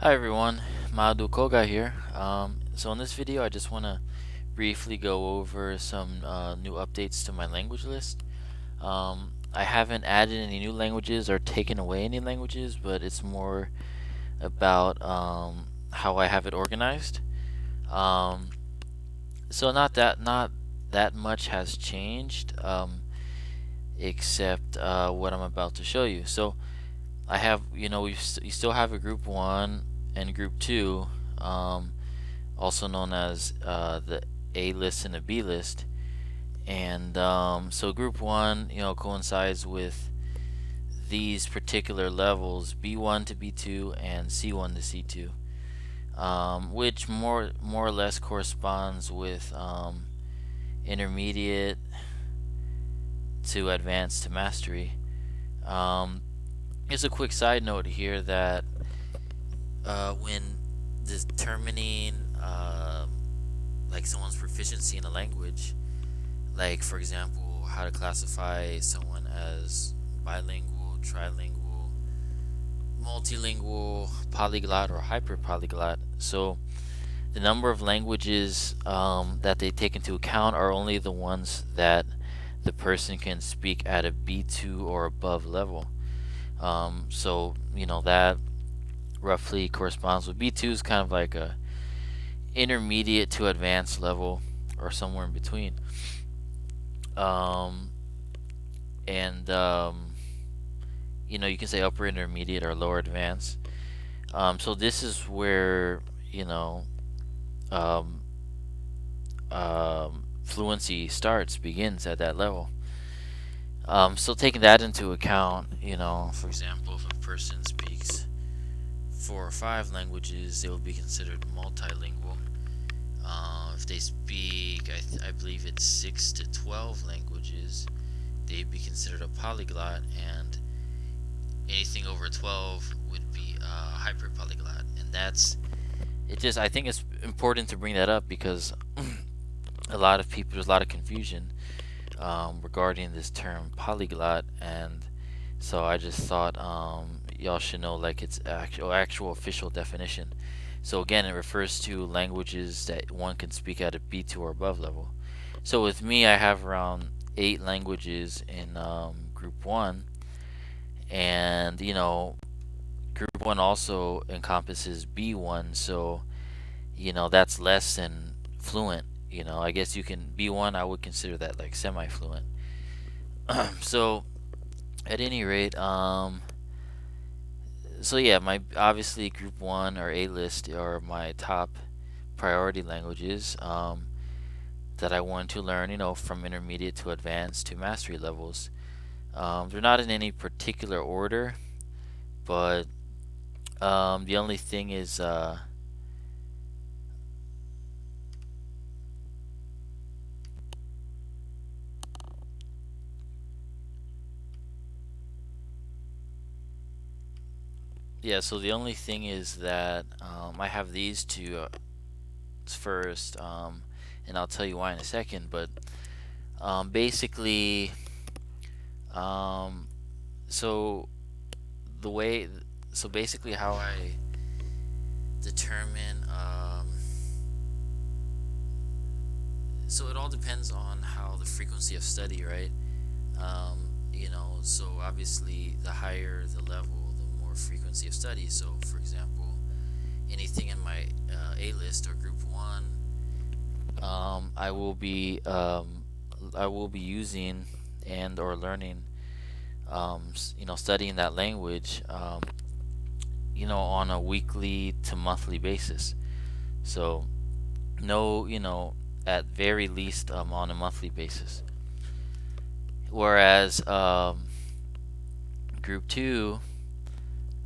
Hi everyone, Madu Koga here. So in this video, I just want to briefly go over some new updates to my language list. I haven't added any new languages or taken away any languages, but it's more about how I have it organized. Um, so not that much has changed, except what I'm about to show you. So I have, you still have a group one and group two. Also known as the A list and the B list. And so group one, coincides with these particular levels, B1 to B2 and C1 to C2, which more or less corresponds with intermediate to advanced to mastery. Here's a quick side note here that when determining like someone's proficiency in a language, like for example, how to classify someone as bilingual, trilingual, multilingual, polyglot, or hyperpolyglot. So the number of languages that they take into account are only the ones that the person can speak at a B2 or above level. So that roughly corresponds with B2 is kind of like a intermediate to advanced level or somewhere in between. Um, and you can say upper intermediate or lower advanced. So this is where um, fluency begins at that level. So taking that into account, for example, if a person speaks 4 or 5 languages, they will be considered multilingual. If they speak, I believe it's 6 to 12 languages, they'd be considered a polyglot, and anything over 12 would be hyperpolyglot. And I think it's important to bring that up because there's a lot of confusion regarding this term polyglot, and so I just thought y'all should know like its actual official definition. So again, it refers to languages that one can speak at a B2 or above level. So with me, I have around 8 languages in group one, and group one also encompasses B1, so that's less than fluent. I guess you can B1. I would consider that like semi-fluent. So at any rate, so yeah, my obviously group one or A list are my top priority languages that I want to learn. From intermediate to advanced to mastery levels. They're not in any particular order, but the only thing is yeah. So the only thing is that I have these two first, and I'll tell you why in a second. But basically, um, so the way, so basically how I determine, so it all depends on how the frequency of study, right? So obviously the higher the level, the more frequency of study. So for example, anything in my A list or group one, I will be using and or learning, studying that language, on a weekly to monthly basis. So no, at very least on a monthly basis. Whereas group two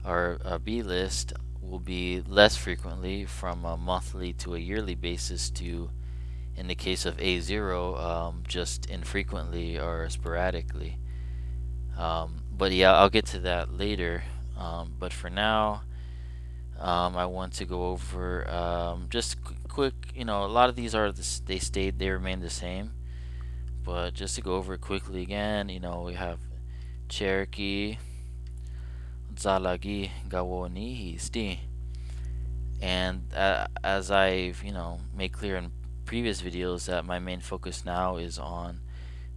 or B list will be less frequently, from a monthly to a yearly basis, to, in the case of A0, just infrequently or sporadically. But yeah, I'll get to that later. But for now, I want to go over just quick. A lot of these they remain the same. But just to go over it quickly again, we have Cherokee, Zalagi, Gawonihisti. And as I've made clear in previous videos, that my main focus now is on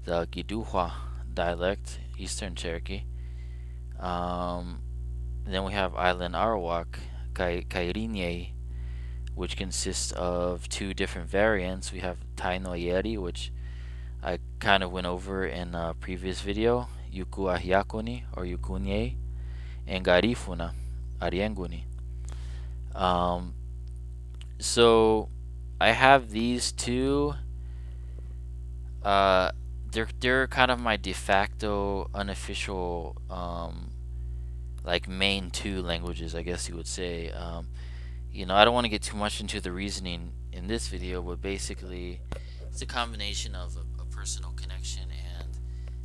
the Giduhwa dialect, Eastern Cherokee. Then we have Island Arawak, Kairinye, which consists of two different variants. We have Tainoyeri, which I kind of went over in a previous video, Yukuahiakoni or Yukunye, and Garifuna, Arienguni. Um, so I have these two. Uh, they're kind of my de facto unofficial like main two languages, I guess you would say. I don't want to get too much into the reasoning in this video, but basically, it's a combination of a personal connection and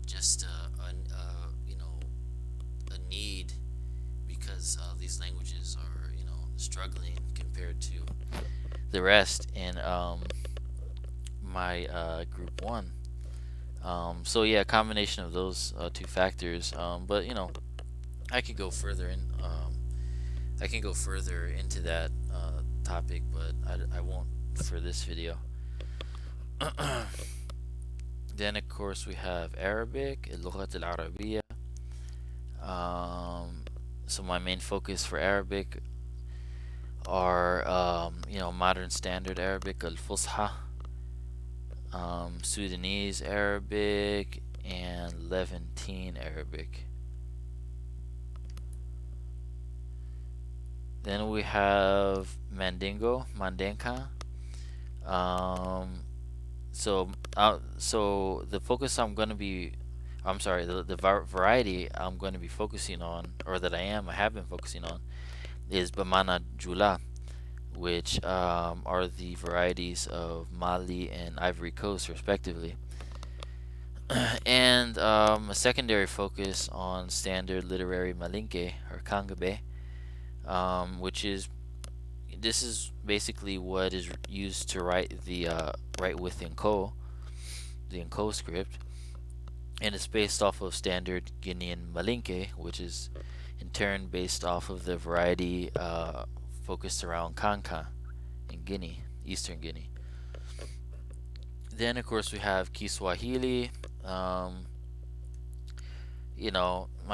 just a need, because these languages are struggling compared to the rest in my group one. So yeah, a combination of those two factors. But I could go further in. I can go further into that topic, but I won't for this video. Then of course we have Arabic, اللغة العربية. So my main focus for Arabic are modern standard Arabic, al-Fusha, Sudanese Arabic, and Levantine Arabic. Then we have Mandenka. So the focus the variety I'm going to be focusing on, or that I have been focusing on, is Bamana Jula, which are the varieties of Mali and Ivory Coast, respectively. And a secondary focus on standard literary Malinke, or Kangabe, this is basically what is used to write with the Nko script, and it's based off of standard Guinean Malinke, which is in turn based off of the variety focused around Kanka in Guinea, Eastern Guinea. Then of course we have Kiswahili. My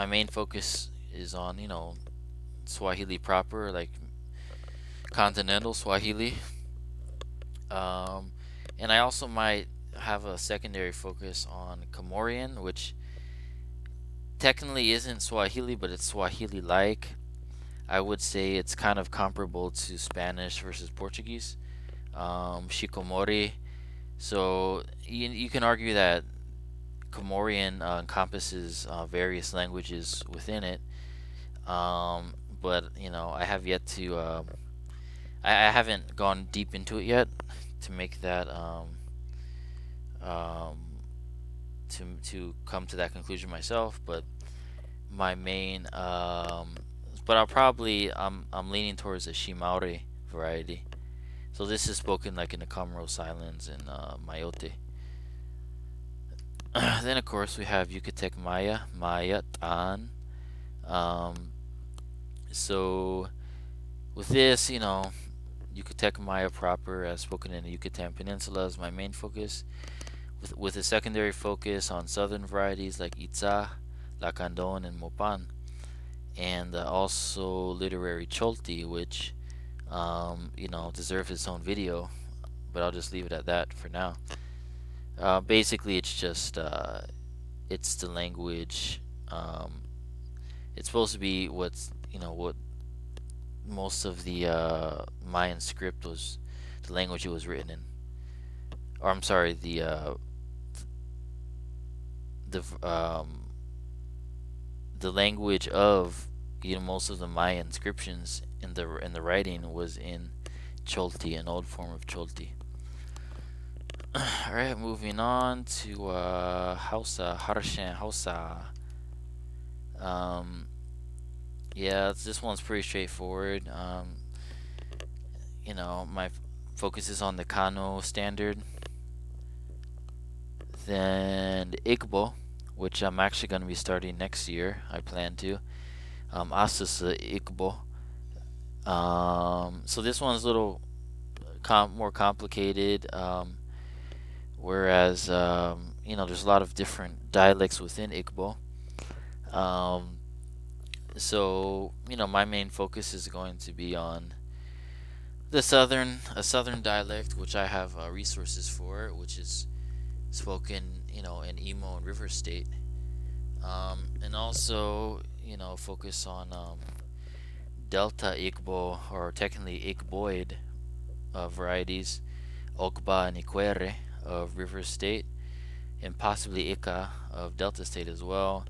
main focus is on Swahili proper, like continental Swahili. And I also might have a secondary focus on Comorian, which technically isn't Swahili, but it's Swahili-like. I would say it's kind of comparable to Spanish versus Portuguese. Shikomori. So you can argue that Comorian encompasses various languages within it. But I have yet to I haven't gone deep into it yet to make that to come to that conclusion myself. But my main but I'm leaning towards the Shimaure variety. So this is spoken like in the Comoros Islands and Mayotte. Then of course we have Yucatec Maya Tan. So with this, Yucatec Maya proper, as spoken in the Yucatan Peninsula, is my main focus, with a secondary focus on southern varieties like Itza, Lacandon, and Mopan, and also literary Cholti, which deserves its own video, but I'll just leave it at that for now. Basically, it's just it's the language. It's supposed to be what most of the Mayan script was, the language it was written in. Or I'm sorry, the language of most of the Mayan inscriptions in the writing was in Cholti, an old form of Cholti. Alright, moving on to Hausa, Harshan Hausa. Yeah, this one's pretty straightforward. My focus is on the Kano standard. Then Igbo, which I'm actually going to be starting next year. I plan to. Asasa Igbo. So this one's a little more complicated. Whereas there's a lot of different dialects within Igbo. Um, so my main focus is going to be on a southern dialect, which I have resources for, which is spoken in Imo and River State, and also focus on Delta Igbo, or technically Igboid varieties, Okba and Ikwere of River State, and possibly Ika of Delta State as well.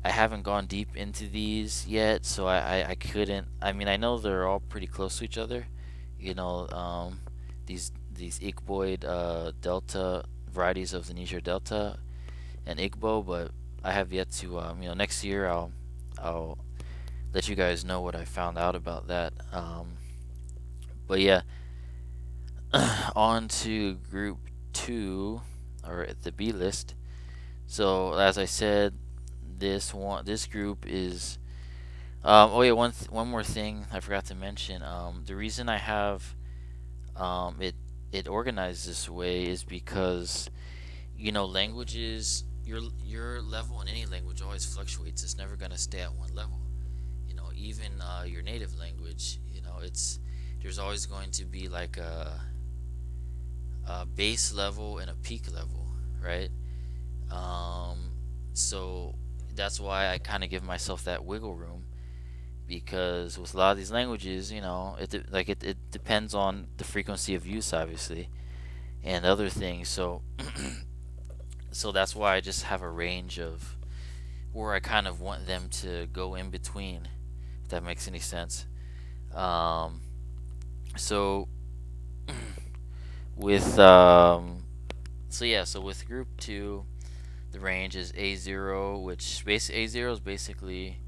I haven't gone deep into these yet, so I couldn't. I mean, I know they're all pretty close to each other. You know, these Igboid Delta varieties of the Niger Delta and Igbo, but I have yet to. Next year I'll let you guys know what I found out about that. But yeah, on to group two, or the B list. So as I said, this group is. Oh yeah, one more thing I forgot to mention. The reason I have it organized this way is because languages, your level in any language always fluctuates. It's never gonna stay at one level. Even your native language, it's there's always going to be like a base level and a peak level, right? So that's why I kind of give myself that wiggle room, because with a lot of these languages, it depends on the frequency of use, obviously, and other things. So that's why I just have a range of where I kind of want them to go in between, if that makes any sense. Um, so with so with group two, the range is A0, which A0 is basically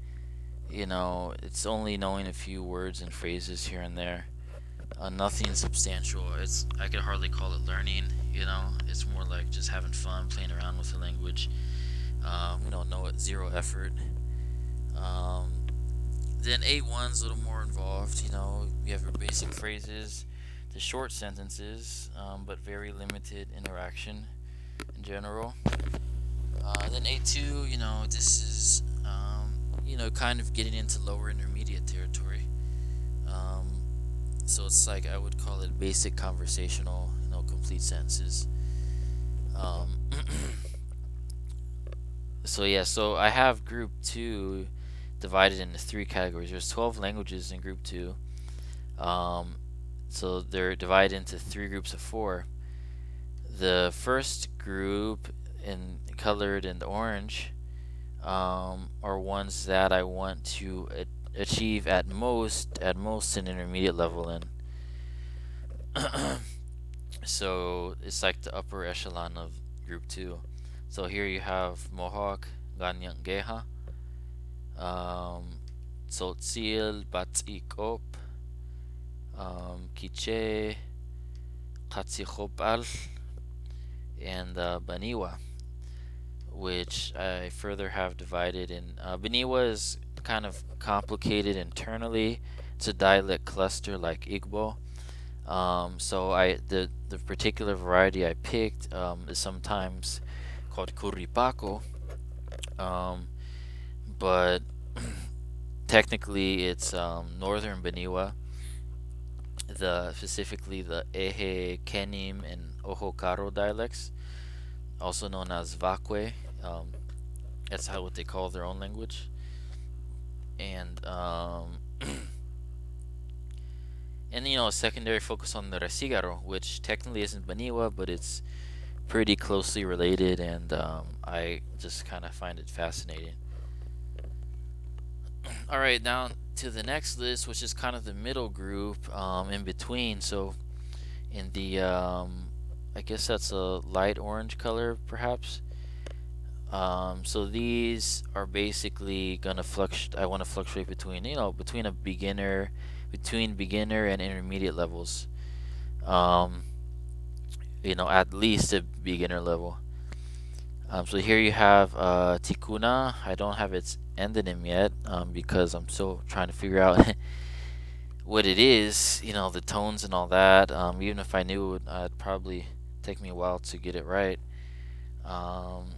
it's only knowing a few words and phrases here and there. Nothing substantial. I could hardly call it learning. It's more like just having fun, playing around with the language. No zero effort. Um, then A1's a little more involved. You have your basic phrases, the short sentences, but very limited interaction in general. Then A2, this is kind of getting into lower intermediate territory. Um, so it's like I would call it basic conversational, complete sentences. Um, so I have group two divided into three categories. There's 12 languages in group two. Um, so they're divided into three groups of four. The first group, colored in orange, are ones that I want to achieve at most an intermediate level in. So it's like the upper echelon of group two. So here you have Mohawk, Ganyang Geha, Tzotzil, Batikop, Kiche, Katsikhopal, and Baniwa, which I further have divided in. Baniwa is kind of complicated internally. It's a dialect cluster like Igbo. So the particular variety I picked is sometimes called Kuripako, but technically it's northern Baniwa, specifically the Ehe, Kenim, and Ohokaro dialects, also known as Vakwe. That's what they call their own language. And and a secondary focus on the Resigaro, which technically isn't Baniwa, but it's pretty closely related, and I just kind of find it fascinating. All right, now to the next list, which is kind of the middle group in between. So in the I guess that's a light orange color, perhaps. So these are basically gonna fluctuate. I want to fluctuate between between beginner and intermediate levels. Um, at least a beginner level. So here you have Tikuna. I don't have its endonym yet because I'm still trying to figure out what it is, the tones and all that. Even if I knew it, it'd probably take me a while to get it right. Um,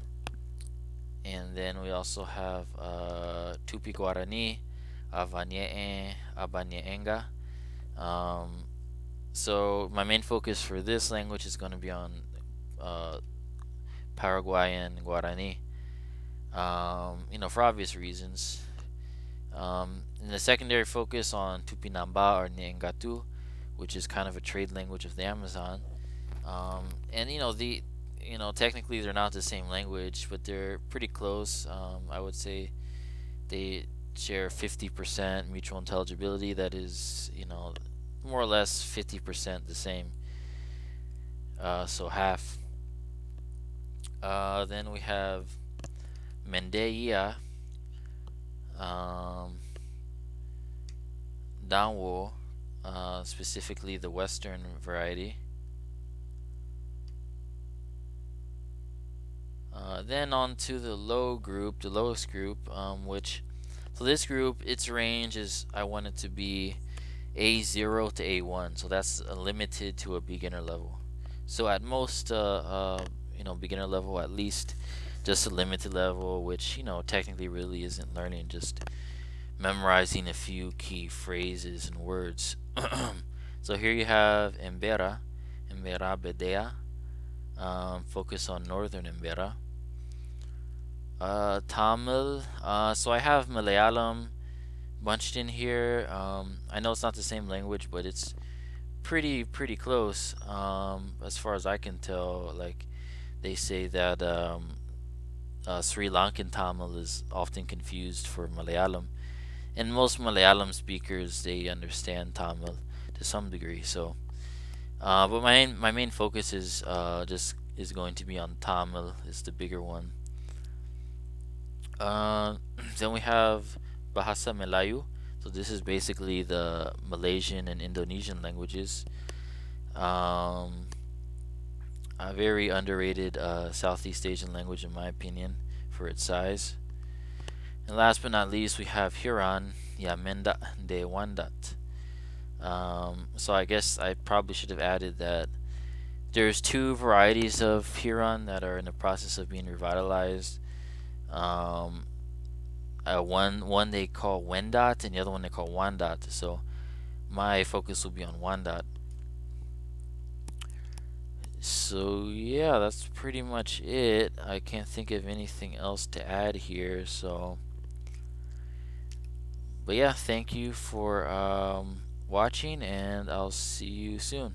and then we also have Tupi Guarani, Avanye, Abanyeenga. Um, so my main focus for this language is going to be on uh, Paraguayan Guarani. For obvious reasons. And the secondary focus on Tupinamba or Neengatu, which is kind of a trade language of the Amazon. And technically they're not the same language, but they're pretty close. I would say they share 50% mutual intelligibility. That is, more or less 50% the same. So half. Then we have Mendeia, um, Danwo, specifically the Western variety. Then on to the the lowest group, so this group, its range is, I want it to be A0 to A1, so that's limited to a beginner level. So at most, beginner level, at least just a limited level, which, technically really isn't learning, just memorizing a few key phrases and words. So here you have Embera Bedea, focus on northern Embera. Tamil, so I have Malayalam bunched in here. I know it's not the same language, but it's pretty close. As far as I can tell, like they say that Sri Lankan Tamil is often confused for Malayalam, and most Malayalam speakers, they understand Tamil to some degree. So, but my main focus is just is going to be on Tamil. Is the bigger one. Uh, then we have Bahasa Melayu. So this is basically the Malaysian and Indonesian languages. Um, a very underrated Southeast Asian language, in my opinion, for its size. And last but not least, we have Huron, Yamenda de Wandat. So I guess I probably should have added that there's two varieties of Huron that are in the process of being revitalized. Um, one they call Wendat, and the other one they call Wandat. So my focus will be on Wandat. So yeah, that's pretty much it. I can't think of anything else to add here. So, but yeah, thank you for watching, and I'll see you soon.